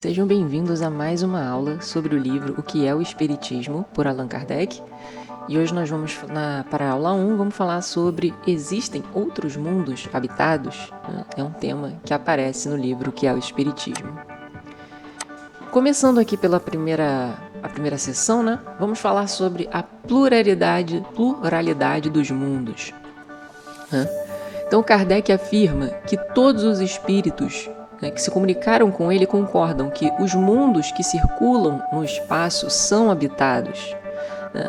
Sejam bem-vindos a mais uma aula sobre o livro O que é o Espiritismo, por Allan Kardec. E hoje nós vamos, para a aula 1, vamos falar sobre existem outros mundos habitados? É um tema que aparece no livro O que é o Espiritismo. Começando aqui pela primeira sessão, vamos falar sobre a pluralidade dos mundos. Então Kardec afirma que todos os espíritos que se comunicaram com ele concordam que os mundos que circulam no espaço são habitados.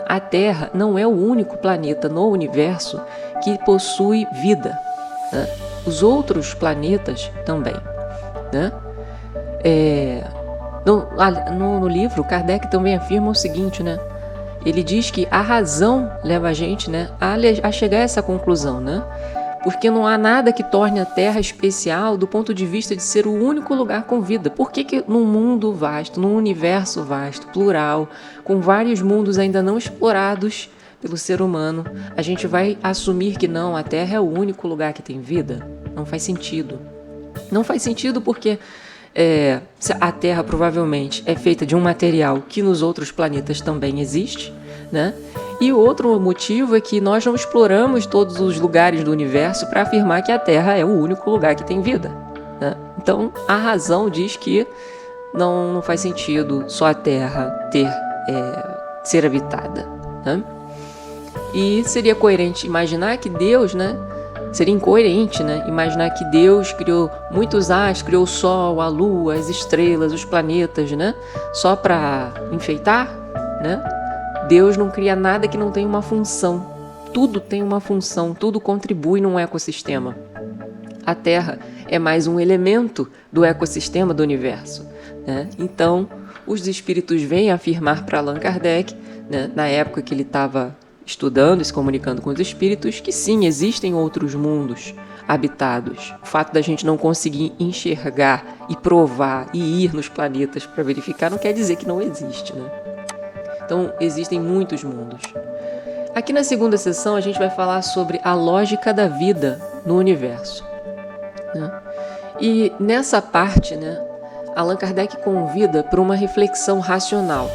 A Terra não é o único planeta no universo que possui vida. Os outros planetas também. No livro, Kardec também afirma o seguinte, ele diz que a razão leva a gente a chegar a essa conclusão, porque não há nada que torne a Terra especial do ponto de vista de ser o único lugar com vida. Por que num mundo vasto, num universo vasto, plural, com vários mundos ainda não explorados pelo ser humano, a gente vai assumir que não, a Terra é o único lugar que tem vida? Não faz sentido. Não faz sentido porque a Terra provavelmente é feita de um material que nos outros planetas também existe, E o outro motivo é que nós não exploramos todos os lugares do universo para afirmar que a Terra é o único lugar que tem vida. Então, a razão diz que não faz sentido só a Terra ser habitada. E seria coerente imaginar que Deus, seria incoerente, imaginar que Deus criou muitos astros, criou o Sol, a Lua, as estrelas, os planetas, só para enfeitar, Deus não cria nada que não tenha uma função. Tudo tem uma função, tudo contribui num ecossistema. A Terra é mais um elemento do ecossistema do universo. Então, os espíritos vêm afirmar para Allan Kardec, na época que ele estava estudando e se comunicando com os espíritos, que sim, existem outros mundos habitados. O fato da gente não conseguir enxergar e provar e ir nos planetas para verificar não quer dizer que não existe, Então, existem muitos mundos. Aqui na segunda sessão, a gente vai falar sobre a lógica da vida no universo. E nessa parte, Allan Kardec convida para uma reflexão racional.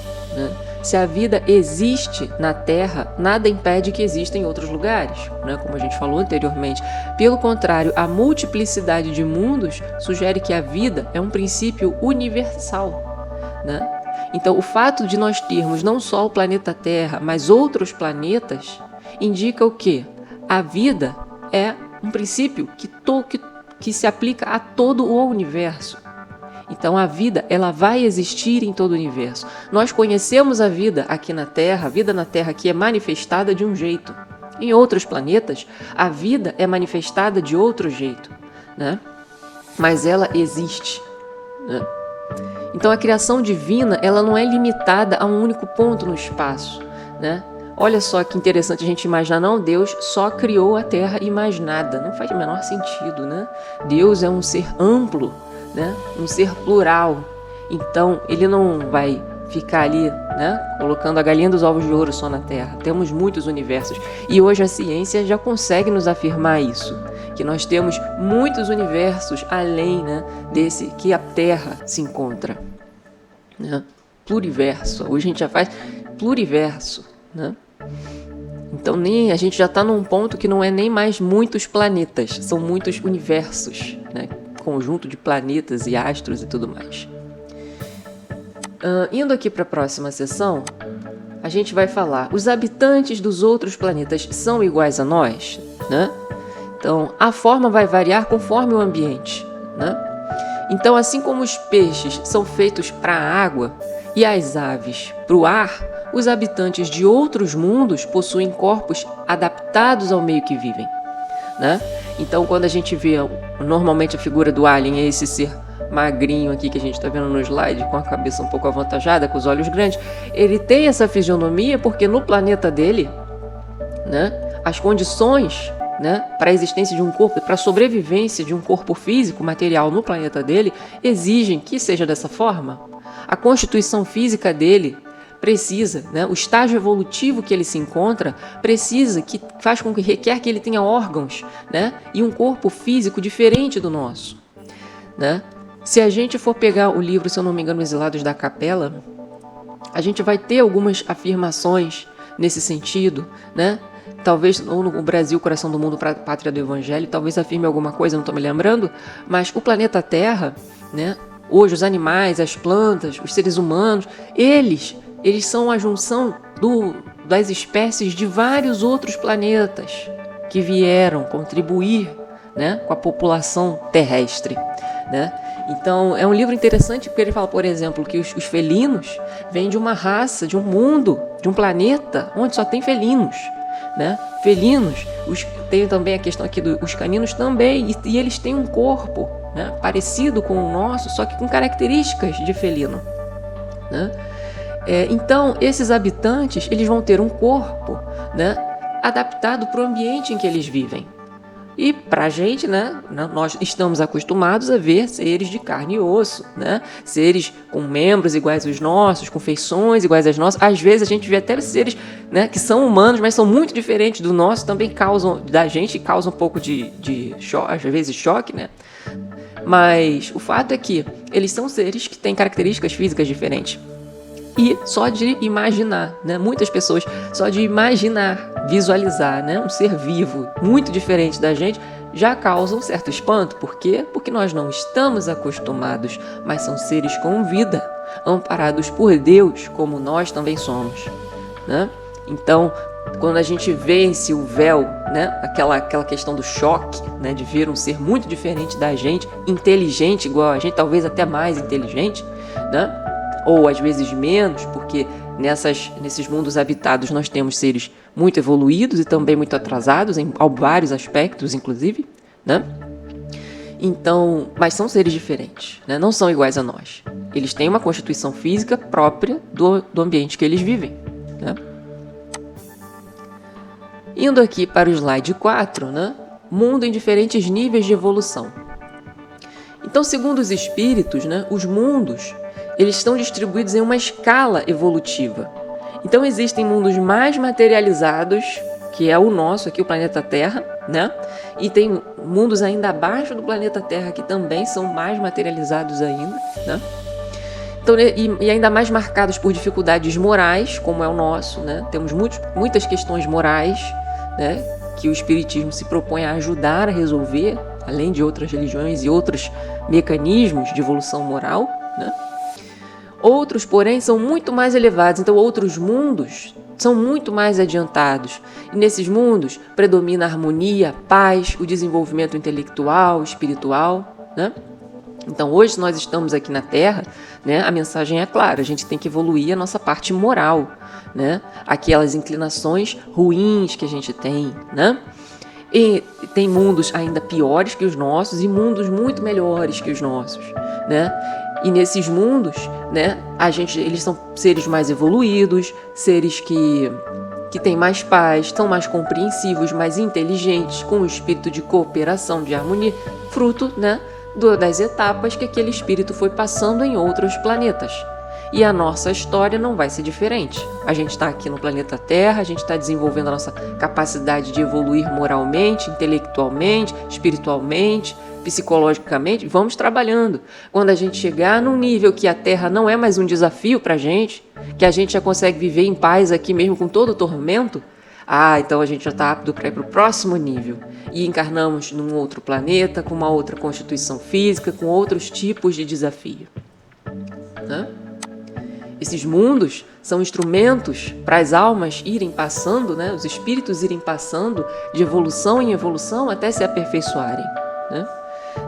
Se a vida existe na Terra, nada impede que exista em outros lugares, como a gente falou anteriormente. Pelo contrário, a multiplicidade de mundos sugere que a vida é um princípio universal, Então, o fato de nós termos não só o planeta Terra, mas outros planetas, indica o quê? A vida é um princípio que se aplica a todo o universo. Então, a vida ela vai existir em todo o universo. Nós conhecemos a vida aqui na Terra, a vida na Terra aqui é manifestada de um jeito. Em outros planetas, a vida é manifestada de outro jeito, Mas ela existe, Então, a criação divina ela não é limitada a um único ponto no espaço, Olha só que interessante a gente imaginar, não, Deus só criou a Terra e mais nada. Não faz o menor sentido, Deus é um ser amplo, um ser plural. Então, ele não vai ficar ali, colocando a galinha dos ovos de ouro só na Terra. Temos muitos universos. E hoje a ciência já consegue nos afirmar isso, que nós temos muitos universos além desse que a Terra se encontra. Pluriverso. Hoje a gente já faz pluriverso. Então a gente já está num ponto que não é nem mais muitos planetas, são muitos universos, conjunto de planetas e astros e tudo mais. Indo aqui para a próxima sessão, a gente vai falar, os habitantes dos outros planetas são iguais a nós? Então, a forma vai variar conforme o ambiente. Então, assim como os peixes são feitos para a água e as aves para o ar, os habitantes de outros mundos possuem corpos adaptados ao meio que vivem. Então, quando a gente vê normalmente a figura do alien, é esse ser magrinho aqui que a gente está vendo no slide, com a cabeça um pouco avantajada, com os olhos grandes, ele tem essa fisionomia porque no planeta dele, as condições para a existência de um corpo, para a sobrevivência de um corpo físico, material no planeta dele, exigem que seja dessa forma. A constituição física dele precisa, o estágio evolutivo que ele se encontra faz com que requer que ele tenha órgãos, e um corpo físico diferente do nosso, Se a gente for pegar o livro, se eu não me engano, Exilados da Capela, a gente vai ter algumas afirmações nesse sentido, né? Talvez ou no Brasil, Coração do Mundo, Pátria do Evangelho, talvez afirme alguma coisa, não estou me lembrando, mas o planeta Terra, né? Hoje os animais, as plantas, os seres humanos, eles são a junção das espécies de vários outros planetas que vieram contribuir, né, com a população terrestre, né? Então, é um livro interessante porque ele fala, por exemplo, que os felinos vêm de uma raça, de um mundo, de um planeta onde só tem felinos, né? Felinos, tem também a questão aqui dos caninos também, e eles têm um corpo, né, parecido com o nosso, só que com características de felino, né? Então, esses habitantes, eles vão ter um corpo, né, adaptado para o ambiente em que eles vivem. E pra gente, né, nós estamos acostumados a ver seres de carne e osso, né, seres com membros iguais aos nossos, com feições iguais às nossas. Às vezes a gente vê até seres, né, que são humanos, mas são muito diferentes do nosso, também causam um pouco de choque, às vezes choque, né. Mas o fato é que eles são seres que têm características físicas diferentes. E só de imaginar, né? Muitas pessoas, só de imaginar, visualizar, né, um ser vivo muito diferente da gente, já causa um certo espanto. Por quê? Porque nós não estamos acostumados, mas são seres com vida, amparados por Deus, como nós também somos, né? Então, quando a gente vence o véu, né, aquela questão do choque, né, de ver um ser muito diferente da gente, inteligente igual a gente, talvez até mais inteligente, né? Ou às vezes menos, porque nesses mundos habitados nós temos seres muito evoluídos e também muito atrasados em vários aspectos, inclusive, né? Então, mas são seres diferentes, né? Não são iguais a nós. Eles têm uma constituição física própria do ambiente que eles vivem, né? Indo aqui para o slide 4, né? Mundo em diferentes níveis de evolução. Então, segundo os espíritos, né, os mundos eles estão distribuídos em uma escala evolutiva. Então existem mundos mais materializados, que é o nosso aqui, o planeta Terra, né? E tem mundos ainda abaixo do planeta Terra que também são mais materializados ainda, né? Então, e ainda mais marcados por dificuldades morais, como é o nosso, né? Temos muitas questões morais, né, que o Espiritismo se propõe a ajudar a resolver, além de outras religiões e outros mecanismos de evolução moral, né? Outros, porém, são muito mais elevados, então outros mundos são muito mais adiantados. E nesses mundos predomina a harmonia, a paz, o desenvolvimento intelectual, espiritual, né? Então hoje nós estamos aqui na Terra, né, a mensagem é clara, a gente tem que evoluir a nossa parte moral, né? Aquelas inclinações ruins que a gente tem, né? E tem mundos ainda piores que os nossos e mundos muito melhores que os nossos, né? E nesses mundos, né, eles são seres mais evoluídos, seres que têm mais paz, são mais compreensivos, mais inteligentes, com um espírito de cooperação, de harmonia, fruto, né, das etapas que aquele espírito foi passando em outros planetas. E a nossa história não vai ser diferente. A gente está aqui no planeta Terra, a gente está desenvolvendo a nossa capacidade de evoluir moralmente, intelectualmente, espiritualmente, psicologicamente. Vamos trabalhando. Quando a gente chegar num nível que a Terra não é mais um desafio para a gente, que a gente já consegue viver em paz aqui mesmo com todo o tormento, então a gente já está apto para ir para o próximo nível. E encarnamos num outro planeta, com uma outra constituição física, com outros tipos de desafio. Né? Esses mundos são instrumentos para as almas irem passando, né? Os espíritos irem passando de evolução em evolução até se aperfeiçoarem, né?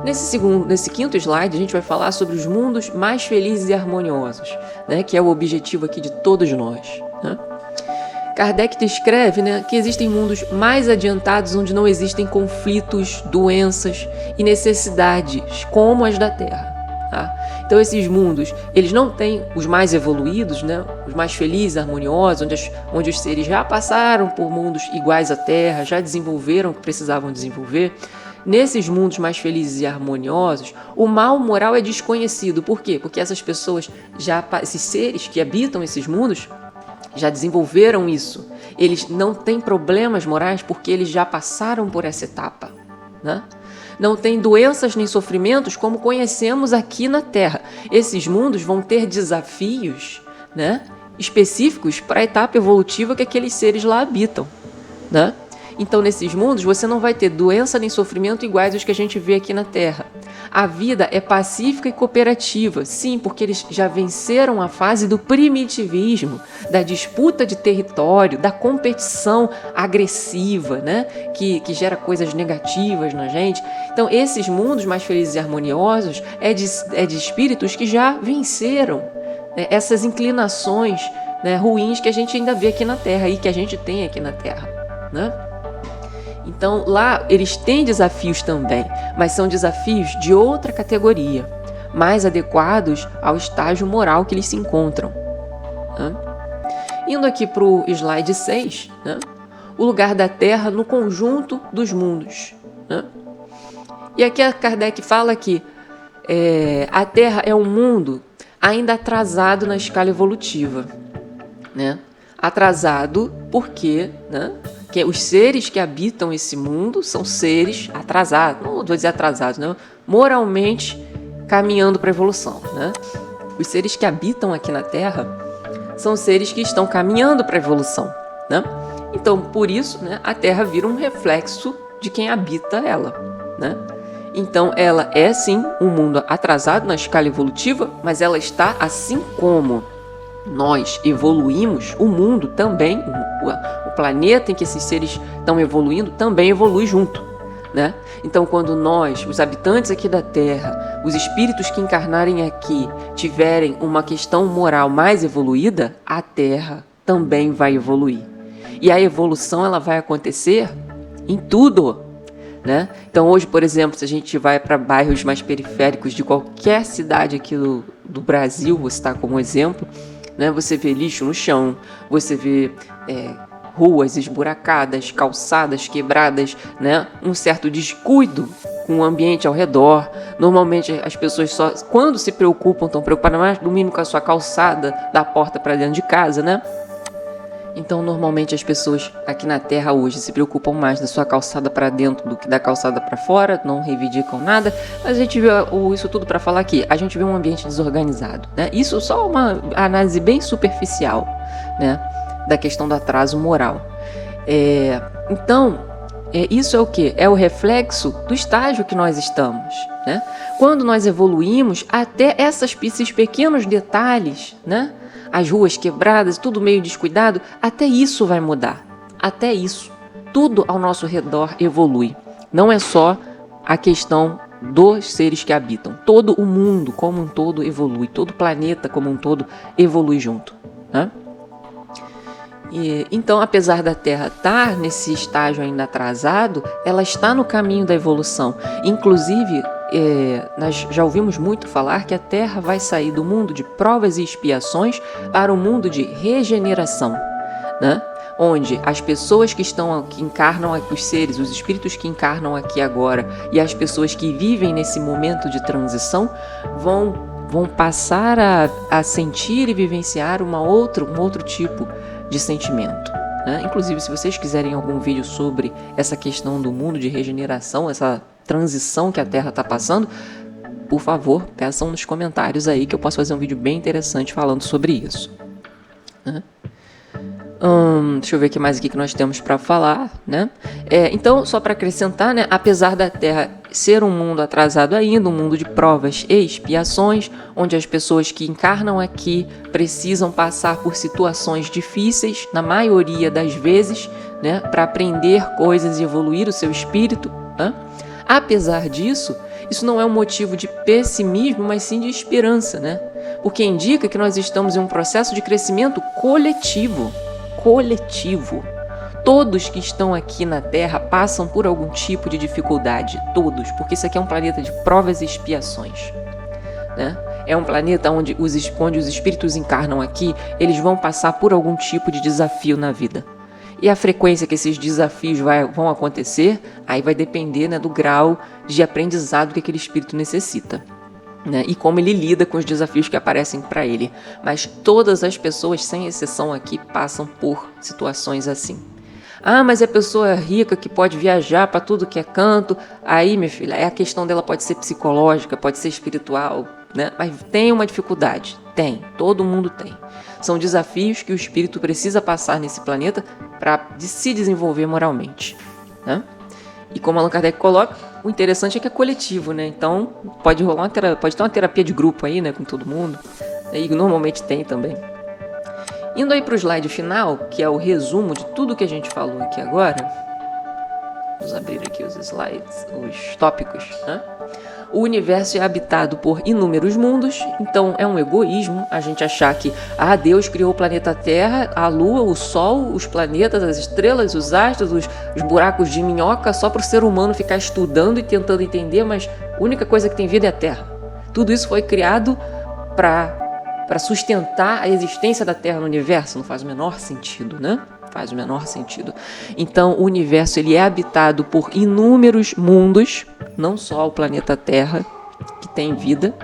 Nesse quinto slide, a gente vai falar sobre os mundos mais felizes e harmoniosos, né? Que é o objetivo aqui de todos nós, né? Kardec descreve, né, que existem mundos mais adiantados onde não existem conflitos, doenças e necessidades como as da Terra. Tá? Então esses mundos, eles não têm os mais evoluídos, né, os mais felizes, harmoniosos, onde os seres já passaram por mundos iguais à Terra, já desenvolveram o que precisavam desenvolver. Nesses mundos mais felizes e harmoniosos, o mal moral é desconhecido. Por quê? Porque essas pessoas, esses seres que habitam esses mundos, já desenvolveram isso. Eles não têm problemas morais porque eles já passaram por essa etapa, né? não tem doenças nem sofrimentos como conhecemos aqui na Terra. Esses mundos vão ter desafios, né, específicos para a etapa evolutiva que aqueles seres lá habitam, né? Então, nesses mundos, você não vai ter doença nem sofrimento iguais aos que a gente vê aqui na Terra. A vida é pacífica e cooperativa, sim, porque eles já venceram a fase do primitivismo, da disputa de território, da competição agressiva, né? Que gera coisas negativas na gente. Então, esses mundos mais felizes e harmoniosos é de espíritos que já venceram, né, essas inclinações, né, ruins que a gente ainda vê aqui na Terra e que a gente tem aqui na Terra, né? Então, lá eles têm desafios também, mas são desafios de outra categoria, mais adequados ao estágio moral que eles se encontram, né? Indo aqui para o slide 6, né? O lugar da Terra no conjunto dos mundos, né? E aqui a Kardec fala que a Terra é um mundo ainda atrasado na escala evolutiva, né? Atrasado porque, né, que os seres que habitam esse mundo são seres atrasados, não vou dizer atrasados, não, moralmente caminhando para a evolução, né? Os seres que habitam aqui na Terra são seres que estão caminhando para a evolução, né? Então, por isso, né, a Terra vira um reflexo de quem habita ela, né? Então, ela é sim um mundo atrasado na escala evolutiva, mas ela está, assim como nós evoluímos, o mundo também, o planeta em que esses seres estão evoluindo, também evolui junto, né? Então, quando nós, os habitantes aqui da Terra, os espíritos que encarnarem aqui, tiverem uma questão moral mais evoluída, a Terra também vai evoluir. E a evolução ela vai acontecer em tudo, né? Então, hoje, por exemplo, se a gente vai para bairros mais periféricos de qualquer cidade aqui do Brasil, vou citar como exemplo, né? Você vê lixo no chão, você vê ruas esburacadas, calçadas quebradas, né? Um certo descuido com o ambiente ao redor. Normalmente as pessoas só, quando se preocupam, estão preocupadas mais no mínimo com a sua calçada, da porta para dentro de casa, né? Então, normalmente as pessoas aqui na Terra hoje se preocupam mais da sua calçada para dentro do que da calçada para fora, não reivindicam nada, mas a gente vê isso tudo para falar aqui, a gente vê um ambiente desorganizado, né? Isso só uma análise bem superficial, né, da questão do atraso moral. Então, isso é o quê? É o reflexo do estágio que nós estamos, né? Quando nós evoluímos, até esses pequenos detalhes, né? As ruas quebradas, tudo meio descuidado, até isso vai mudar. Até isso. Tudo ao nosso redor evolui. Não é só a questão dos seres que habitam. Todo o mundo como um todo evolui. Todo o planeta como um todo evolui junto, né? Então, apesar da Terra estar nesse estágio ainda atrasado, ela está no caminho da evolução. Inclusive, nós já ouvimos muito falar que a Terra vai sair do mundo de provas e expiações para o mundo de regeneração, né? Onde as pessoas que encarnam aqui, os seres, os espíritos que encarnam aqui agora e as pessoas que vivem nesse momento de transição vão passar a sentir e vivenciar um outro tipo de sentimento, né? Inclusive, se vocês quiserem algum vídeo sobre essa questão do mundo de regeneração, essa transição que a Terra está passando, por favor, peçam nos comentários aí que eu posso fazer um vídeo bem interessante falando sobre isso, né? Deixa eu ver o que mais aqui que nós temos para falar, né? Então, só para acrescentar, né? Apesar da Terra ser um mundo atrasado ainda, um mundo de provas e expiações, onde as pessoas que encarnam aqui precisam passar por situações difíceis, na maioria das vezes, né? Para aprender coisas e evoluir o seu espírito, né? Apesar disso, isso não é um motivo de pessimismo, mas sim de esperança, né? Porque indica que nós estamos em um processo de crescimento coletivo. Todos que estão aqui na Terra passam por algum tipo de dificuldade, todos, porque isso aqui é um planeta de provas e expiações, né? É um planeta onde os espíritos encarnam aqui, eles vão passar por algum tipo de desafio na vida. E a frequência que esses desafios vão acontecer, aí vai depender, né, do grau de aprendizado que aquele espírito necessita, né, e como ele lida com os desafios que aparecem para ele. Mas todas as pessoas, sem exceção aqui, passam por situações assim. Ah, mas é pessoa rica que pode viajar para tudo que é canto. Aí, minha filha, a questão dela pode ser psicológica, pode ser espiritual, né? Mas tem uma dificuldade. Tem, todo mundo tem. São desafios que o espírito precisa passar nesse planeta para se desenvolver moralmente, né? E como Allan Kardec coloca, o interessante é que é coletivo, né? Então, pode rolar pode ter uma terapia de grupo aí, né, com todo mundo. E normalmente tem também. Indo aí para o slide final, que é o resumo de tudo que a gente falou aqui agora. Vamos abrir aqui os slides, os tópicos, né? O universo é habitado por inúmeros mundos, então é um egoísmo a gente achar que Deus criou o planeta Terra, a Lua, o Sol, os planetas, as estrelas, os astros, os buracos de minhoca, só para o ser humano ficar estudando e tentando entender, mas a única coisa que tem vida é a Terra. Tudo isso foi criado para sustentar a existência da Terra no universo. Não faz o menor sentido, né? Faz o menor sentido. Então, o universo ele é habitado por inúmeros mundos, não só o planeta Terra, que tem vida,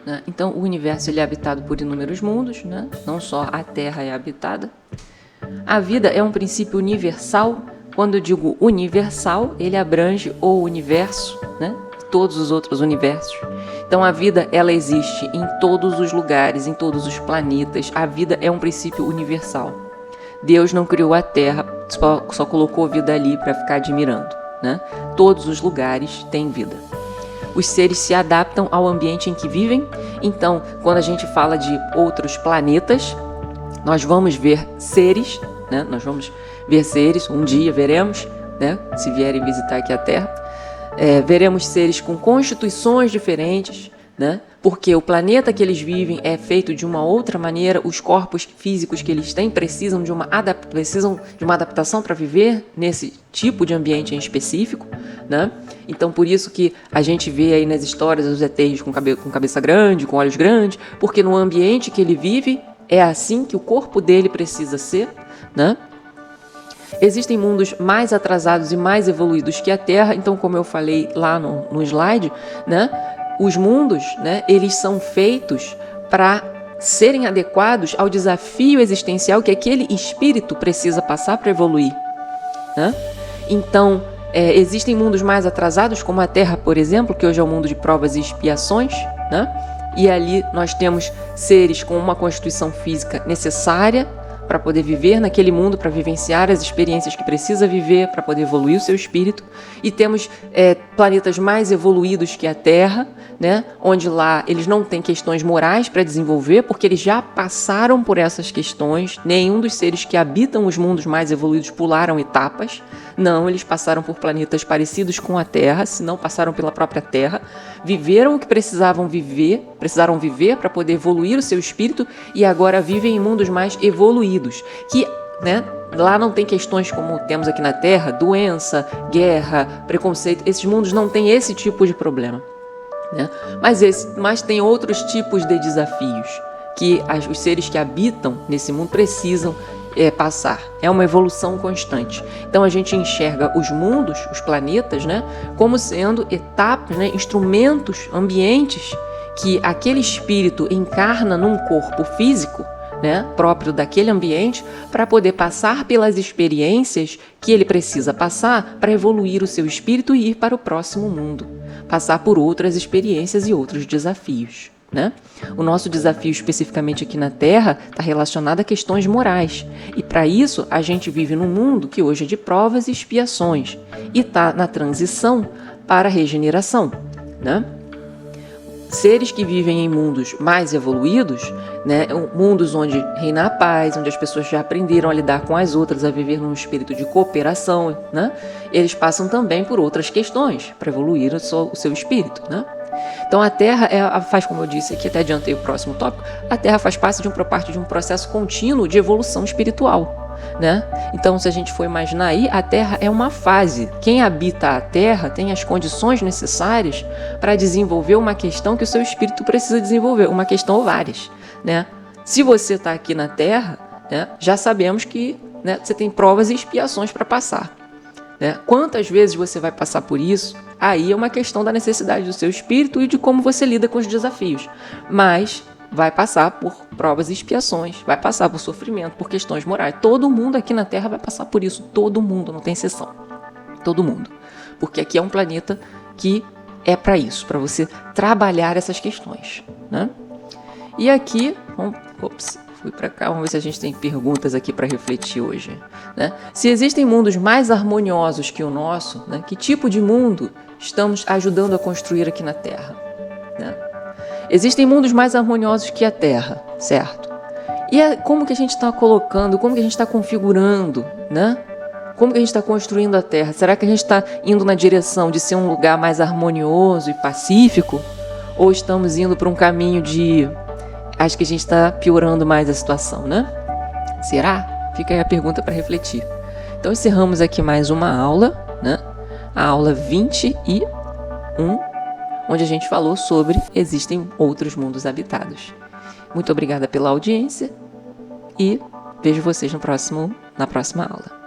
né? Então, o universo ele é habitado por inúmeros mundos, né? Não só a Terra é habitada. A vida é um princípio universal. Quando eu digo universal, ele abrange o universo, né? Todos os outros universos. Então a vida ela existe em todos os lugares, em todos os planetas. A vida é um princípio universal. Deus não criou a Terra, só colocou vida ali para ficar admirando, né? Todos os lugares têm vida. Os seres se adaptam ao ambiente em que vivem. Então, quando a gente fala de outros planetas, nós vamos ver seres, né? Nós vamos ver seres, um dia veremos, né? Se vierem visitar aqui a Terra. Veremos seres com constituições diferentes, né? Porque o planeta que eles vivem é feito de uma outra maneira, os corpos físicos que eles têm precisam de uma adaptação para viver nesse tipo de ambiente em específico, né? Então, por isso que a gente vê aí nas histórias os ETs com cabeça grande, com olhos grandes, porque no ambiente que ele vive é assim que o corpo dele precisa ser, né? Existem mundos mais atrasados e mais evoluídos que a Terra, então, como eu falei lá no slide, né, os mundos, né, eles são feitos para serem adequados ao desafio existencial que aquele espírito precisa passar para evoluir, né? Então, existem mundos mais atrasados, como a Terra, por exemplo, que hoje é o mundo de provas e expiações, né? E ali nós temos seres com uma constituição física necessária para poder viver naquele mundo, para vivenciar as experiências que precisa viver, para poder evoluir o seu espírito. E temos planetas mais evoluídos que a Terra, né? Onde lá eles não têm questões morais para desenvolver, porque eles já passaram por essas questões. Nenhum dos seres que habitam os mundos mais evoluídos pularam etapas. Não, eles passaram por planetas parecidos com a Terra, se não passaram pela própria Terra, viveram o que precisaram viver para poder evoluir o seu espírito e agora vivem em mundos mais evoluídos, que, né, lá não tem questões como temos aqui na Terra, doença, guerra, preconceito. Esses mundos não têm esse tipo de problema, né? Mas tem outros tipos de desafios que os seres que habitam nesse mundo precisam passar. É uma evolução constante. Então a gente enxerga os mundos, os planetas, né, como sendo etapas, né, instrumentos, ambientes que aquele espírito encarna num corpo físico, né, próprio daquele ambiente, para poder passar pelas experiências que ele precisa passar para evoluir o seu espírito e ir para o próximo mundo, passar por outras experiências e outros desafios, né? O nosso desafio especificamente aqui na Terra está relacionado a questões morais, e para isso a gente vive num mundo que hoje é de provas e expiações e está na transição para a regeneração, né? Seres que vivem em mundos mais evoluídos, né, mundos onde reina a paz, onde as pessoas já aprenderam a lidar com as outras, a viver num espírito de cooperação, né, eles passam também por outras questões para evoluir o seu espírito, né? Então a Terra faz, como eu disse aqui, até adiantei o próximo tópico, a Terra faz parte de um processo contínuo de evolução espiritual, né? Então, se a gente for imaginar aí, a Terra é uma fase. Quem habita a Terra tem as condições necessárias para desenvolver uma questão que o seu espírito precisa desenvolver, uma questão ou várias, né? Se você está aqui na Terra, né, já sabemos que, né, você tem provas e expiações para passar, né? Quantas vezes você vai passar por isso? Aí é uma questão da necessidade do seu espírito e de como você lida com os desafios. Mas vai passar por provas e expiações, vai passar por sofrimento, por questões morais. Todo mundo aqui na Terra vai passar por isso, todo mundo, não tem exceção. Todo mundo. Porque aqui é um planeta que é para isso, para você trabalhar essas questões, né? E aqui, fui para cá, vamos ver se a gente tem perguntas aqui para refletir hoje, né? Se existem mundos mais harmoniosos que o nosso, né? Que tipo de mundo estamos ajudando a construir aqui na Terra, né? Existem mundos mais harmoniosos que a Terra, certo? E como que a gente está colocando, como que a gente está configurando, né? Como que a gente está construindo a Terra? Será que a gente está indo na direção de ser um lugar mais harmonioso e pacífico? Ou estamos indo para um caminho de... Acho que a gente está piorando mais a situação, né? Será? Fica aí a pergunta para refletir. Então encerramos aqui mais uma aula, né? A aula 21, onde a gente falou sobre existem outros mundos habitados. Muito obrigada pela audiência e vejo vocês na próxima aula.